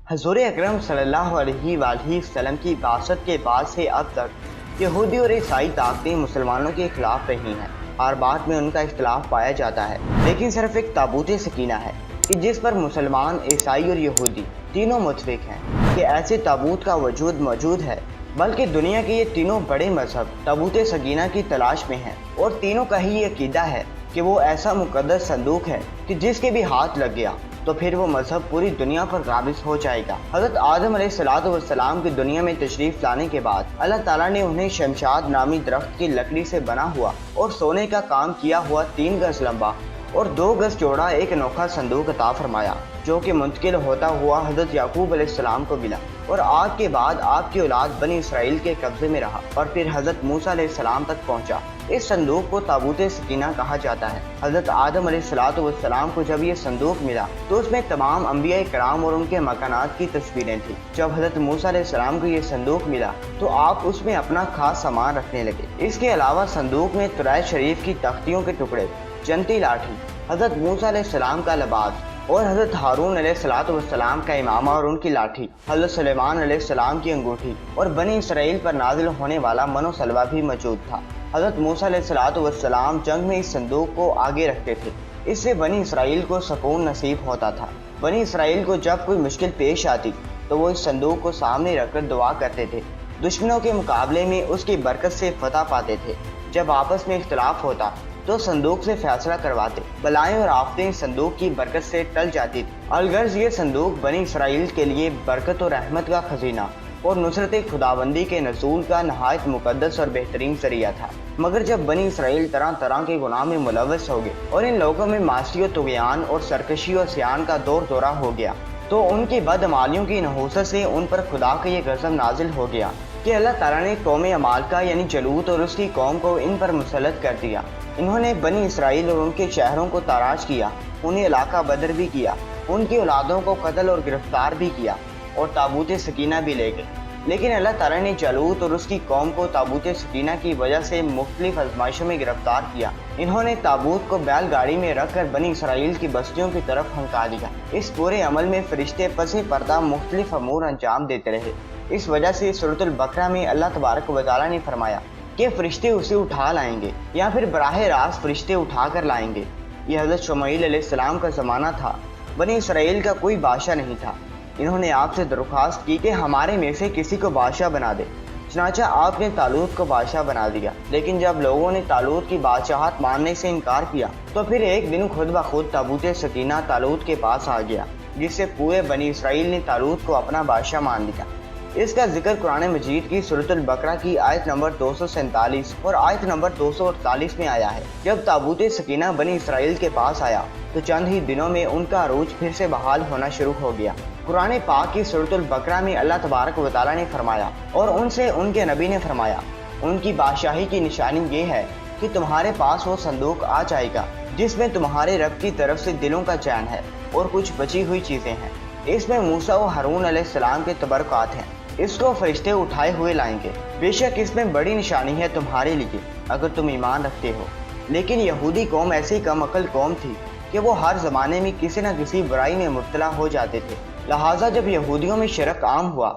हुज़ूर अकरम सल्लल्लाहु अलैहि वसल्लम की बासत के बाद से अब तक यहूदी और ईसाई ताकतें मुसलमानों के खिलाफ रही हैं। हर बात में उनका इख्तिलाफ पाया जाता है, लेकिन सिर्फ एक ताबूत सकीना है कि जिस पर मुसलमान, ईसाई और यहूदी तीनों मुत्तफिक हैं कि ऐसे ताबूत का वजूद मौजूद है। बल्कि दुनिया के ये तीनों बड़े मजहब ताबूत सकीना की तलाश में हैं और तीनों का ही ये अकीदा है कि वो ऐसा मुक़द्दस संदूक है कि जिसके भी हाथ लग गया तो फिर वो मजहब पूरी दुनिया पर काबिज हो जाएगा। हज़रत आदम अलैहिस्सलाम की दुनिया में तशरीफ़ लाने के बाद अल्लाह ताला ने उन्हें शमशाद नामी दरख्त की लकड़ी से बना हुआ और सोने का काम किया हुआ 3 गज लंबा और 2 गज चौड़ा एक अनोखा संदूक अता फरमाया, जो कि मुंतकिल होता हुआ हज़रत याकूब अलैहिस्सलाम को मिला और आग के बाद आपकी औलाद बनी इसराइल के कब्जे में रहा और फिर हज़रत मूसा अलैहिस्सलाम तक पहुंचा। इस संदूक को ताबूत सकीना कहा जाता है। हज़रत आदम अलैहिस्सलाम को जब ये संदूक मिला तो उसमें तमाम अंबिया कराम और उनके मकानात की तस्वीरें थी। जब हज़रत मूसा अलैहिस्सलाम को ये संदूक मिला तो आप उसमें अपना खास सामान रखने लगे। इसके अलावा संदूक में तुराय शरीफ की तख्तियों के टुकड़े, जंती लाठी, हज़रत मूसा अलैहिस्सलाम का लिबास और हज़रत हारून अलैहिस्सलाम का इमामा और उनकी लाठी, हज़रत सुलेमान अलैहिस्सलाम की अंगूठी और बनी इसराइल पर नाजिल होने वाला मनो सलवा भी मौजूद था। हज़रत मूसा अलैहिस्सलाम जंग में इस संदूक को आगे रखते थे। इससे बनी इसराइल को सुकून नसीब होता था। बनी इसराइल को जब कोई मुश्किल पेश आती तो वो इस संदूक को सामने रखकर दुआ करते थे। दुश्मनों के मुकाबले में उसकी बरकत से फतह पाते थे। जब आपस में इख्तिलाफ होता तो संदूक से फैसला करवाते। बलाएं और आफतें संदूक की बरकत से टल जाती थी। अलगर्ज ये संदूक बनी इसराइल के लिए बरकत और रहमत का खजीना और नुसरत खुदाबंदी के नज़ूल का नहायत मुकद्दस और बेहतरीन ज़रिया था। मगर जब बनी इसराइल तरह तरह के गुनाह में मुलव्वस हो गए और इन लोगों में मासी और तुग़यान और सरकशी और सियान का दौर दौरा हो गया तो उनकी बदअमालियों की नहूसत से उन पर खुदा का ये गज़ब नाजिल हो गया कि अल्लाह ताला ने कौम अमालका यानी जलूत और उसकी कौम को इन पर मुसल्लत कर दिया। इन्होंने बनी इसराइल और उनके शहरों को ताराश किया, उन्हें इलाका बदर भी किया, उनकी औलादों को कत्ल और गिरफ्तार भी किया और ताबूत सकीना भी ले गए। लेकिन अल्लाह ताला ने जालूत और उसकी कौम को ताबूत सकीना की वजह से मुख्तलिफ आजमाइशों में गिरफ्तार किया। इन्होंने ताबूत को बैलगाड़ी में रखकर बनी इसराइल की बस्तियों की तरफ हंका दिया। इस पूरे अमल में फरिश्ते पसे पर्दा मुख्तलिफ अमूर अंजाम देते रहे। इस वजह से सूरतुल बकरा में अल्लाह तबारक व तआला ने फरमाया कि फरिश्ते उसे उठा लाएंगे या फिर बराह रास्त फरिश्ते उठा कर लाएंगे। यह हज़रत शुमैल अलैहिस्सलाम का ज़माना था। बनी इसराइल का कोई बादशाह नहीं था। इन्होंने आपसे दरख्वास्त की कि हमारे में से किसी को बादशाह बना दे। चनाचा आपने तालूत को बादशाह बना दिया। लेकिन जब लोगों ने तालूत की बादशाहत मानने से इनकार किया तो फिर एक दिन खुद ब खुद ताबूत सकीना तालूत के पास आ गया, जिससे पूरे बनी इसराइल ने तालूत को अपना बादशाह मान लिया। इसका जिक्र कुरान मजीद की सूरतुल बकरा की आयत नंबर 247 और आयत नंबर 248 में आया है। जब ताबूत सकीना बनी इसराइल के पास आया तो चंद ही दिनों में उनका अरूज फिर से बहाल होना शुरू हो गया। कुरान पाक की सूरतुल बकरा में अल्लाह तबारक व तआला ने फरमाया और उनसे उनके नबी ने फरमाया, उनकी बादशाही की निशानी ये है कि तुम्हारे पास वो संदूक आ जाएगा जिसमें तुम्हारे रब की तरफ से दिलों का चैन है और कुछ बची हुई चीज़ें हैं। इसमें मूसा और हारून अलैहिस्सलाम के तबरकात हैं। इसको फरिश्ते उठाए हुए लाएंगे। बेशक इसमें बड़ी निशानी है तुम्हारे लिए अगर तुम ईमान रखते हो। लेकिन यहूदी कौम ऐसी कम अकल कौम थी कि वो हर ज़माने में किसी न किसी बुराई में मुब्तला हो जाते थे। लिहाजा जब यहूदियों में शिरक आम हुआ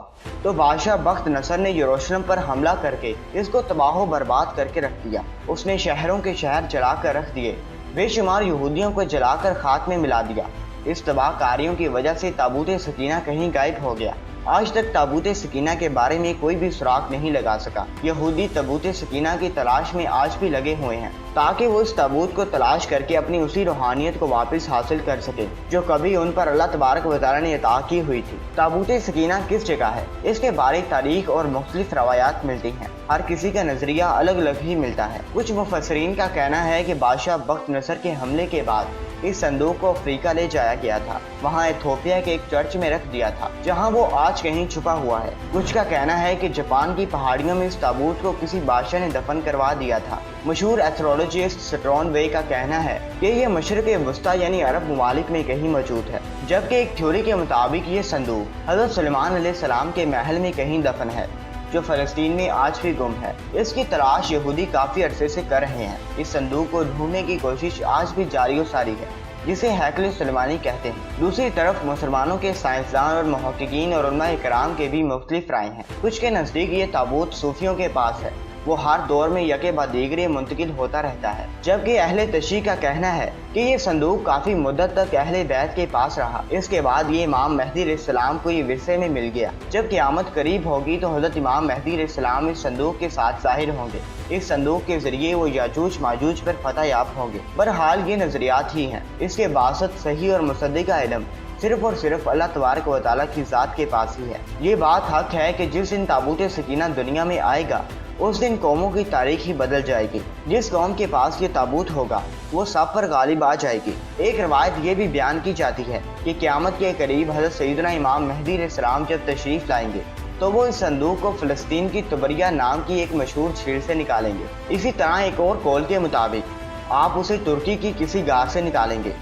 तो बादशाह बख्त नसर ने यरूशलेम पर हमला करके इसको तबाह बर्बाद करके रख दिया। उसने शहरों के शहर जलाकर रख दिए, बेशुमार यहूदियों को जलाकर खाक में मिला दिया। इस तबाहकारियों की वजह से ताबूत सकीना कहीं गायब हो गया। आज तक ताबूत सकीना के बारे में कोई भी सुराग नहीं लगा सका। यहूदी ताबूत सकीना की तलाश में आज भी लगे हुए हैं ताकि वो इस ताबूत को तलाश करके अपनी उसी रूहानियत को वापस हासिल कर सके जो कभी उन पर अल्लाह तबारक व तआला ने अता की हुई थी। ताबूत सकीना किस जगह है, इसके बारे तारीख और मुख्तलिफ रवायात मिलती हैं। हर किसी का नजरिया अलग अलग ही मिलता है। कुछ मुफस्सिरीन का कहना है कि बादशाह बख्त नसर के हमले के बाद इस संदूक को अफ्रीका ले जाया गया था। वहाँ एथियोपिया के एक चर्च में रख दिया था जहाँ वो आज कहीं छुपा हुआ है। कुछ का कहना है कि जापान की पहाड़ियों में इस ताबूत को किसी बादशाह ने दफन करवा दिया था। मशहूर एथ्रोलॉजिस्ट स्ट्रॉन वे का कहना है कि ये मशरिक़ वस्ता यानी अरब ममालिक में कहीं मौजूद है, जबकि एक थ्योरी के मुताबिक ये संदूक हज़रत सुलेमान अलैहिस्सलाम के महल में कहीं दफन है जो फ़लस्तीन में आज भी गुम है। इसकी तलाश यहूदी काफ़ी अरसे से कर रहे हैं। इस संदूक को ढूंढने की कोशिश आज भी जारी और सारी है। जिसे हैकल सुलेमानी कहते हैं। दूसरी तरफ मुसलमानों के साइंसदान और मुहक्किकीन और उलमा इकराम के भी मुख्तलिफ राय हैं। कुछ के नज़दीक ये ताबूत सूफियों के पास है, वो हर दौर में यके बाद दीगरे मुंतकिल होता रहता है, जबकि अहले तशरीह का कहना है कि ये संदूक काफ़ी मुद्दत तक अहले बैत के पास रहा। इसके बाद ये इमाम मेहदी अलैहिस्सलाम को ये विरसे में मिल गया। जब क़यामत करीब होगी तो हज़रत इमाम मेहदी अलैहिस्सलाम इस संदूक के साथ ज़ाहिर होंगे। इस संदूक के ज़रिए वो याजूज माजूज पर फतह याब होंगे। बहरहाल ये नज़रियात ही हैं, इसके बासत सही और मुसद्दिक़ इल्म सिर्फ और सिर्फ अल्लाह तबारक व तआला की ज़ात के पास ही है। ये बात हक है कि जिस दिन ताबूत सकीना दुनिया में आएगा उस दिन कौमों की तारीख ही बदल जाएगी। जिस कौम के पास ये ताबूत होगा वो सब पर गालिब आ जाएगी। एक रवायत ये भी बयान की जाती है कि क़यामत के करीब हज़रत सैयदना इमाम मेहदी अलैहिस्सलाम जब तशरीफ़ लाएंगे तो वो इस संदूक को फ़लस्तीन की तबरिया नाम की एक मशहूर झील से निकालेंगे। इसी तरह एक और कौल के मुताबिक आप उसे तुर्की की किसी गार से निकालेंगे।